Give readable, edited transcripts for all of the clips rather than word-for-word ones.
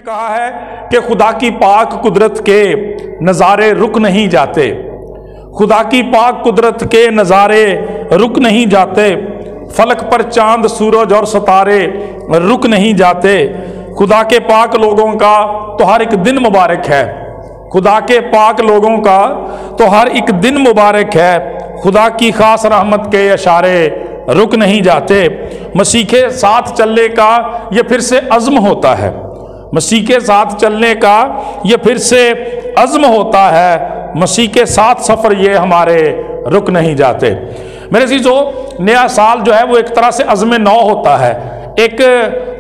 کہا ہے کہ خدا کی پاک قدرت کے نظارے رک نہیں جاتے، خدا کی پاک قدرت کے نظارے رک نہیں جاتے، فلک پر چاند سورج اور ستارے رک نہیں جاتے۔ خدا کے پاک لوگوں کا تو ہر ایک دن مبارک ہے، خدا کے پاک لوگوں کا تو ہر ایک دن مبارک ہے، خدا کی خاص رحمت کے اشارے رک نہیں جاتے۔ مسیح کے ساتھ چلنے کا یہ پھر سے عزم ہوتا ہے، مسیح کے ساتھ چلنے کا یہ پھر سے عزم ہوتا ہے، مسیح کے ساتھ سفر یہ ہمارے رک نہیں جاتے۔ میرے عزیزو، نیا سال جو ہے وہ ایک طرح سے عزم نو ہوتا ہے، ایک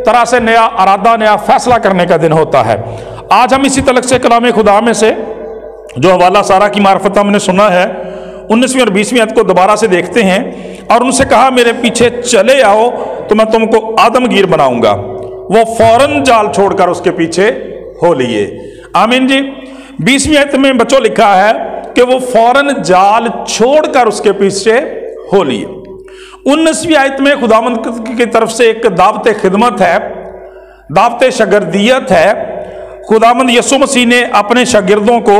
طرح سے نیا ارادہ، نیا فیصلہ کرنے کا دن ہوتا ہے۔ آج ہم اسی تعلق سے کلام خدا میں سے جو حوالہ سارہ کی معرفت ہم نے سنا ہے 19ویں اور 20ویں آیت کو دوبارہ سے دیکھتے ہیں۔ اور ان سے کہا میرے پیچھے چلے آؤ تو میں تم کو آدم گیر بناؤں گا، وہ فوراً جال چھوڑ کر اس کے پیچھے ہو لیے۔ آمین جی۔ 20ویں آیت میں بچوں لکھا ہے کہ وہ فوراً جال چھوڑ کر اس کے پیچھے ہو لیے۔ 19ویں آیت میں خداوند کی طرف سے ایک دعوت خدمت ہے، دعوت شاگردیت ہے۔ خداوند یسوع مسیح نے اپنے شاگردوں کو،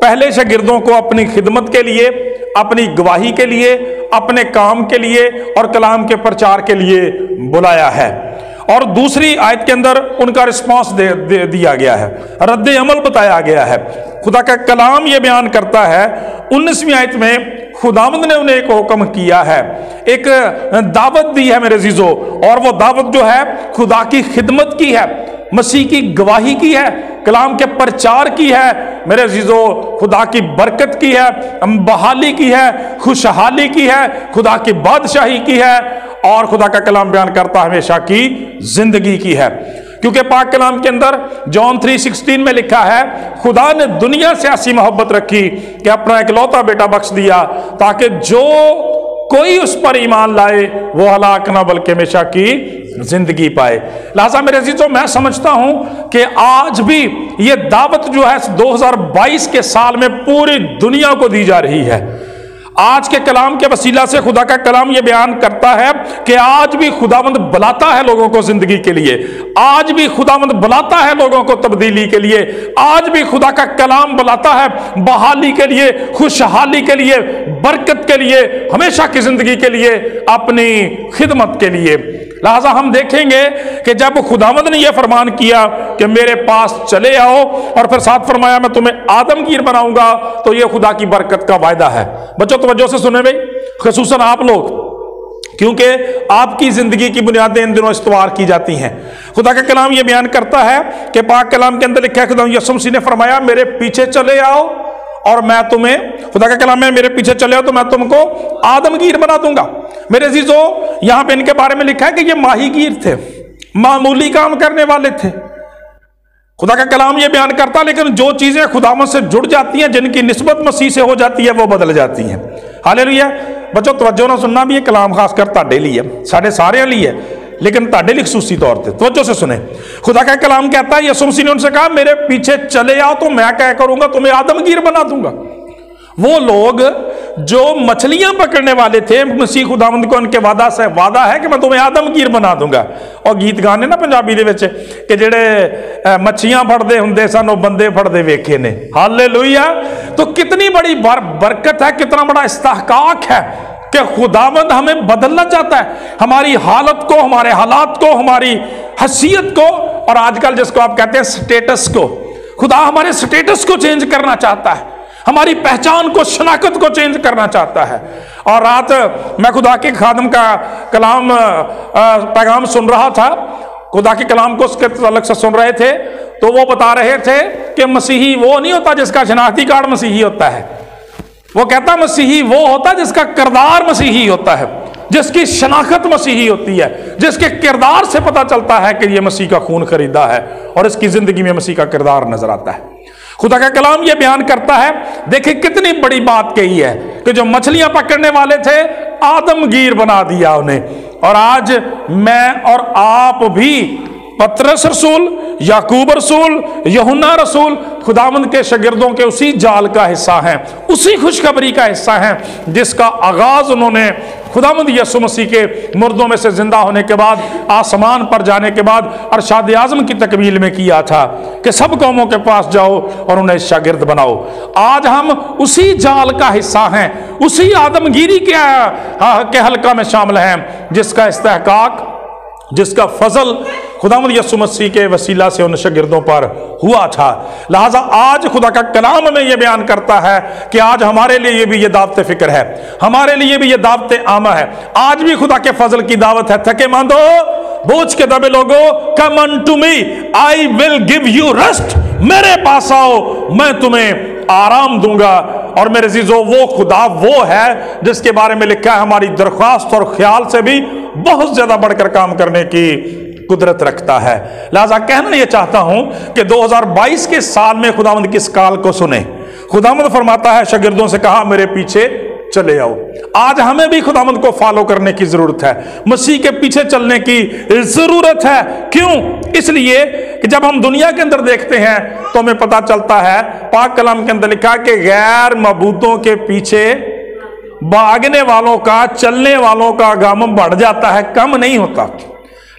پہلے شاگردوں کو اپنی خدمت کے لیے، اپنی گواہی کے لیے، اپنے کام کے لیے اور کلام کے پرچار کے لیے بلایا ہے، اور دوسری آیت کے اندر ان کا رسپانس دیا گیا ہے، رد عمل بتایا گیا ہے۔ خدا کا کلام یہ بیان کرتا ہے 19ویں آیت میں خداوند نے انہیں ایک حکم کیا ہے، ایک دعوت دی ہے میرے عزیزو، اور وہ دعوت جو ہے خدا کی خدمت کی ہے، مسیح کی گواہی کی ہے، کلام کے پرچار کی ہے میرے عزیزو، خدا کی برکت کی ہے، بحالی کی ہے، خوشحالی کی ہے، خدا کی بادشاہی کی ہے، اور خدا کا کلام بیان کرتا ہے ہمیشہ کی زندگی کی ہے۔ کیونکہ پاک کلام کے اندر جون 3:16 میں لکھا ہے خدا نے دنیا سے ایسی محبت رکھی کہ اپنا اکلوتا بیٹا بخش دیا تاکہ جو کوئی اس پر ایمان لائے وہ ہلاک نہ بلکہ ہمیشہ کی زندگی پائے۔ لہذا میرے عزیزوں، میں سمجھتا ہوں کہ آج بھی یہ دعوت جو ہے 2022 کے سال میں پوری دنیا کو دی جا رہی ہے۔ آج کے کلام کے وسیلہ سے خدا کا کلام یہ بیان کرتا ہے کہ آج بھی خداوند بلاتا ہے لوگوں کو زندگی کے لیے، آج بھی خداوند بلاتا ہے لوگوں کو تبدیلی کے لیے، آج بھی خدا کا کلام بلاتا ہے بحالی کے لیے، خوشحالی کے لیے، برکت کے لیے، ہمیشہ کی زندگی کے لیے، اپنی خدمت کے لیے۔ لہذا ہم دیکھیں گے کہ جب خداوند نے یہ فرمان کیا کہ میرے پاس چلے آؤ، اور پھر ساتھ فرمایا میں تمہیں آدم گیر بناؤں گا، تو یہ خدا کی برکت کا وعدہ ہے۔ بچوں توجہ سے سنیں بھائی، خصوصاً آپ لوگ، کیونکہ آپ کی زندگی کی بنیادیں ان دنوں استوار کی جاتی ہیں۔ خدا کا کلام یہ بیان کرتا ہے کہ پاک کلام کے اندر لکھا ہے خدا یسوع مسیح نے فرمایا میرے پیچھے چلے آؤ اور میں تمہیں، خدا کا کلام میں میرے پیچھے چلے آؤ تو میں تم کو آدم گیر بنا دوں گا۔ میرے عزیزو، یہاں پہ ان کے بارے میں لکھا ہے کہ یہ ماہی گیر تھے، معمولی کام کرنے والے تھے۔ خدا کا کلام یہ بیان کرتا ہے لیکن جو چیزیں خداوند سے جڑ جاتی ہیں، جن کی نسبت مسیح سے ہو جاتی ہے، وہ بدل جاتی ہیں۔ ہاللیلویہ۔ بچوں توجہ نہ سننا بھی یہ کلام خاص کر تاڑے لیے، ساڑھے سارے لیے، لیکن تاڑے لیے خصوصی طور پہ توجہ سے سنیں۔ خدا کا کلام کہتا ہے یسوع مسیح نے ان سے کہا میرے پیچھے چلے آؤ تو میں کیا کروں گا، تمہیں آدم گیر بنا دوں گا۔ وہ لوگ جو مچھلیاں پکڑنے والے تھے، مسیح خداوند کو ان کے وعدہ ہے کہ میں تمہیں آدم گیر بنا دوں گا۔ اور گیت گانے نا پنجابی دے وچ کہ جڑے مچھیاں پھڑدے ہوندے سن وہ بندے پھڑدے ویکھے نے۔ ہاللیلویہ۔ تو کتنی بڑی برکت ہے، کتنا بڑا استحقاق ہے کہ خداوند ہمیں بدلنا چاہتا ہے، ہماری حالت کو، ہمارے حالات کو، ہماری حیثیت کو، اور آج کل جس کو آپ کہتے ہیں سٹیٹس کو۔ خدا ہمارے سٹیٹس کو چینج کرنا چاہتا ہے، ہماری پہچان کو، شناخت کو چینج کرنا چاہتا ہے۔ اور رات میں خدا کے خادم کا کلام پیغام سن رہا تھا، خدا کے کلام کو اس کے تعلق سے سن رہے تھے، تو وہ بتا رہے تھے کہ مسیحی وہ نہیں ہوتا جس کا شناختی کارڈ مسیحی ہوتا ہے، وہ کہتا مسیحی وہ ہوتا ہے جس کا کردار مسیحی ہوتا ہے، جس کی شناخت مسیحی ہوتی ہے، جس کے کردار سے پتہ چلتا ہے کہ یہ مسیح کا خون خریدا ہے اور اس کی زندگی میں مسیح کا کردار نظر آتا ہے۔ خدا کا کلام یہ بیان کرتا ہے، دیکھیں کتنی بڑی بات کہی ہے کہ جو مچھلیاں پکڑنے والے تھے آدم گیر بنا دیا انہیں، اور آج میں اور آپ بھی पतरस रसूल, याकूब रसूल, यूहन्ना रसूल खुदावंद के शागिर्दों के उसी जाल का हिस्सा हैं, उसी खुशखबरी का हिस्सा हैं जिसका आगाज उन्होंने खुदावंद यीशु मसीह के मुर्दों में से जिंदा होने के बाद, आसमान पर जाने के बाद अरशाद आज़म की तकमील में किया था कि सब कौमों के पास जाओ और उन्हें शागिर्द बनाओ। आज हम उसी जाल का हिस्सा हैं, उसी आदमगीरी के हल्का में शामिल हैं जिसका इस्तेहकाक, जिसका फजल खुदावंद यीशु मसीह के वसीला से उन शागिर्दों पर हुआ था। लिहाजा आज खुदा का कलाम में यह बयान करता है कि आज हमारे लिए भी ये दावत फिक्र है, हमारे लिए भी ये दावत आमा है। आज भी खुदा के फजल की दावत है, थके मांदो बोझ के दबे लोगो, come unto me I will give you rest, मेरे पास आओ मैं तुम्हें आराम दूंगा। और मेरे अजीजों, वो खुदा वो है जिसके बारे में लिखा है हमारी दरख्वास्त और ख्याल से भी बहुत ज्यादा बढ़कर काम करने की कुदरत रखता है। लिहाजा कहना यह चाहता हूं कि 2022 के साल में खुदावंद किस काल को सुने। खुदावंद फरमाता है शागिर्दों से कहा मेरे पीछे चले आओ। आज हमें भी खुदावंद को फॉलो करने की जरूरत है, मसीह के पीछे चलने की जरूरत है। क्यों? इसलिए कि जब हम दुनिया के अंदर देखते हैं तो हमें पता चलता है, पाक कलाम के अंदर लिखा कि गैर मबूदों के पीछे भागने वालों का, चलने वालों का गम बढ़ जाता है, कम नहीं होता।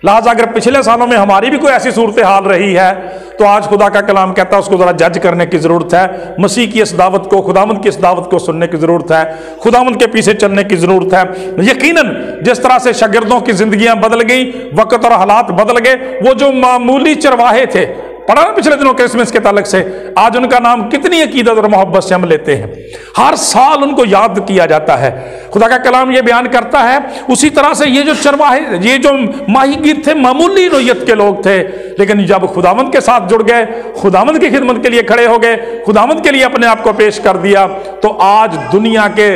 लिहाजा अगर पिछले सालों में हमारी भी कोई ऐसी सूरत हाल रही है तो आज खुदा का कलाम कहता है उसको जरा जज करने की जरूरत है। मसीह की इस दावत को, खुदावंद की इस दावत को सुनने की जरूरत है, खुदावंद के पीछे चलने की जरूरत है। यकीनन जिस तरह से शागिर्दों की जिंदगियां बदल गई, वक्त और हालात बदल गए, वो जो मामूली चरवाहे थे, पढ़ा ना पिछले दिनों क्रिसमस के ताल्लुक से, आज उनका नाम कितनी अकीदत और मोहब्बत से हम लेते हैं, हर साल उनको याद किया जाता है। खुदा का कलाम ये बयान करता है उसी तरह से ये जो चरवाहे, ये जो माहीगीर थे, मामूली नोयत के लोग थे, लेकिन जब खुदावंद के साथ जुड़ गए, खुदावंद की खिदमत के लिए खड़े हो गए, खुदावंद के लिए अपने आप को पेश कर दिया, तो आज दुनिया के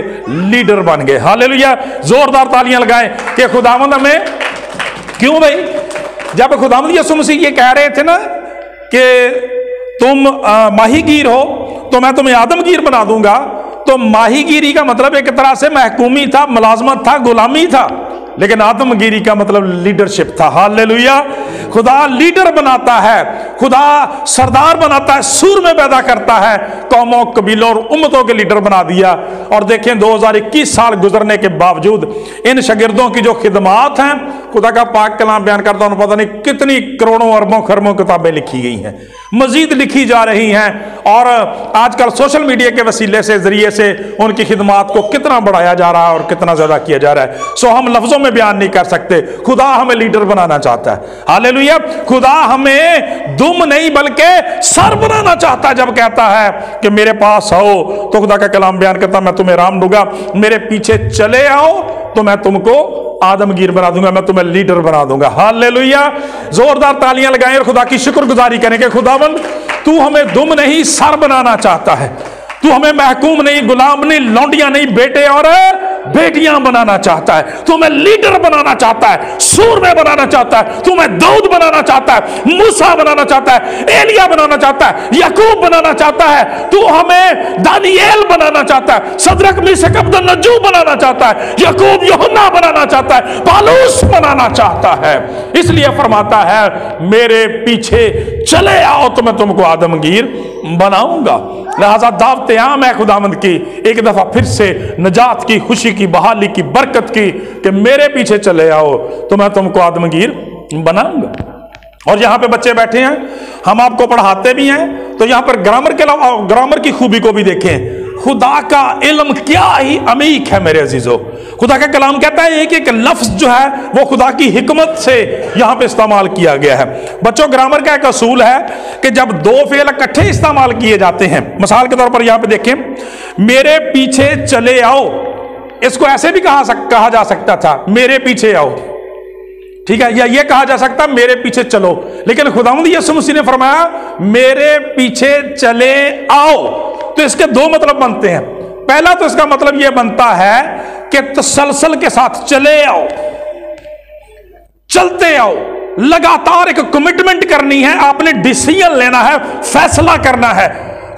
लीडर बन गए। हालेलुया, जोरदार तालियां लगाएं कि खुदावंद हमें, क्यों भाई, जब खुदावंद यीशु मसीह ये कह रहे थे ना कि तुम माहीगीर हो तो मैं तुम्हें आदमगीर बना दूंगा, तो माहीगीरी का मतलब एक तरह से महकूमी था, मुलाजमत था, गुलामी था, लेकिन आदमगीरी का मतलब लीडरशिप था। हालेलुया, खुदा लीडर बनाता है, खुदा सरदार बनाता है, सूर में पैदा करता है, कौमों, कबीलों और उम्मतों के लीडर बना दिया। और देखें 2021 साल गुजरने के बावजूद इन शागिर्दों की जो खिदमात हैं, खुदा का पाक कलाम बयान करता हूं, पता नहीं कितनी करोड़ों अरबों खरबों किताबें लिखी गई हैं, मजीद लिखी जा रही हैं, और आजकल सोशल मीडिया के वसीले से, जरिए से उनकी खिदमात को कितना बढ़ाया जा रहा है और कितना ज्यादा किया जा रहा है, सो हम लफ्जों में बयान नहीं कर सकते। खुदा हमें लीडर बनाना चाहता है। हालेलुया, खुदा हमें दुम नहीं बल्कि सर बनाना चाहता है। जब कहता है कि मेरे पास आओ, तो खुदा का कलाम बयान करता मैं तुम्हें आराम दूंगा, मेरे पीछे चले आओ तो मैं तुमको आदमगीर बना दूंगा, मैं तुम्हें लीडर बना दूंगा। हालेलुया, जोरदार तालियां लगाएं और खुदा की शुक्रगुजारी करें कि खुदावंद तू हमें दुम नहीं सर बनाना चाहता है, तू हमें महकूम नहीं, गुलाम नहीं, लौंडियां नहीं, बेटे और बेटियां बनाना चाहता है, तू हमें लीडर बनाना चाहता है, सूर में बनाना चाहता है, तू हमें दाऊद बनाना चाहता है, मूसा बनाना चाहता है, एलिया बनाना चाहता है, याकूब बनाना चाहता है, तू हमें दानियेल बनाना चाहता है, सदरक मीशक अब्दुन्नजू बनाना चाहता है, याकूब यूहन्ना बनाना चाहता है, पालूस बनाना चाहता है। इसलिए फरमाता है मेरे पीछे चले आओ तो मैं तुमको आदमगीर बनाऊंगा। लिहाजा दावत आम है खुदावंद की, एक दफा फिर से नजात की, खुशी की, बहाली की, बरकत की, कि मेरे पीछे चले आओ तो मैं तुमको आदमगीर बनाऊंगा। और यहां पे बच्चे बैठे हैं, हम आपको पढ़ाते भी हैं, तो यहां पर ग्रामर के अलावा ग्रामर की खूबी को भी देखें। खुदा का इल्म क्या ही अमीक है मेरे अजीजों। खुदा का कलाम कहता है एक एक लफ्ज जो है वो खुदा की हिकमत से यहां पे इस्तेमाल किया गया है। बच्चों, ग्रामर का एक असूल है कि जब दो फेल इकट्ठे इस्तेमाल किए जाते हैं, मिसाल के तौर पर यहां पे देखें, मेरे पीछे चले आओ, इसको ऐसे भी कहा जा सकता था, मेरे पीछे आओ, ठीक है, या ये कहा जा सकता मेरे पीछे चलो, लेकिन खुदावंद यीशु मसीह ने फरमाया मेरे पीछे चले आओ, तो इसके दो मतलब बनते हैं। पहला तो इसका मतलब यह बनता है कि तसलसल के साथ चले आओ, चलते आओ, लगातार एक कमिटमेंट करनी है, आपने डिसीजन लेना है, फैसला करना है।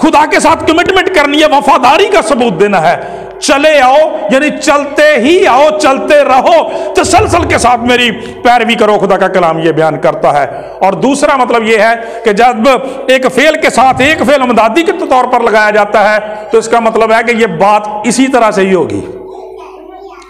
खुदा के साथ कमिटमेंट करनी है, वफादारी का सबूत देना है। चले आओ यानी चलते ही आओ, चलते रहो, तसलसल के साथ मेरी पैरवी करो, खुदा का कलाम ये बयान करता है। और दूसरा मतलब ये है कि जब एक फेल के साथ एक फेल अमदादी के तौर पर लगाया जाता है तो इसका मतलब है कि ये बात इसी तरह से ही होगी।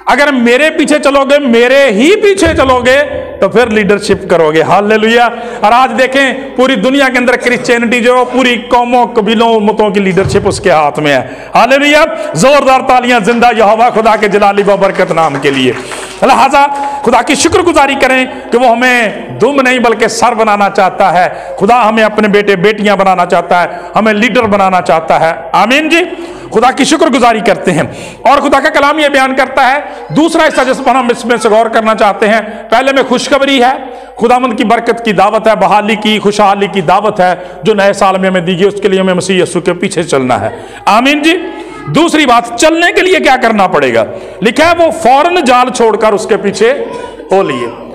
अगर मेरे पीछे चलोगे, मेरे ही पीछे चलोगे, तो फिर लीडरशिप करोगे। हालेलुया। और आज देखें पूरी दुनिया के अंदर क्रिश्चियनिटी जो पूरी कौमों, कबीलों, उम्मतों की लीडरशिप उसके हाथ में है। हालेलुया। जोरदार तालियां जिंदा यहोवा खुदा के जलाली व बरकत नाम के लिए। लिहाजा खुदा की शुक्रगुजारी करें कि वो हमें दुम नहीं बल्कि सर बनाना चाहता है। खुदा हमें अपने बेटे बेटियां बनाना चाहता है, हमें लीडर बनाना चाहता है। आमीन जी। खुदा की शुक्रगुजारी करते हैं। और खुदा का कलाम ये बयान करता है, दूसरा हिस्सा जिस पर हम इसमें से गौर करना चाहते हैं, पहले में खुशखबरी है, खुदावंद की बरकत की दावत है, बहाली की, खुशहाली की दावत है जो नए साल में हमें दी गई, उसके लिए हमें मसीह यीशु के पीछे चलना है। आमीन जी। दूसरी बात, चलने के लिए क्या करना पड़ेगा? लिखा है वो फौरन जाल छोड़कर उसके पीछे हो लिए।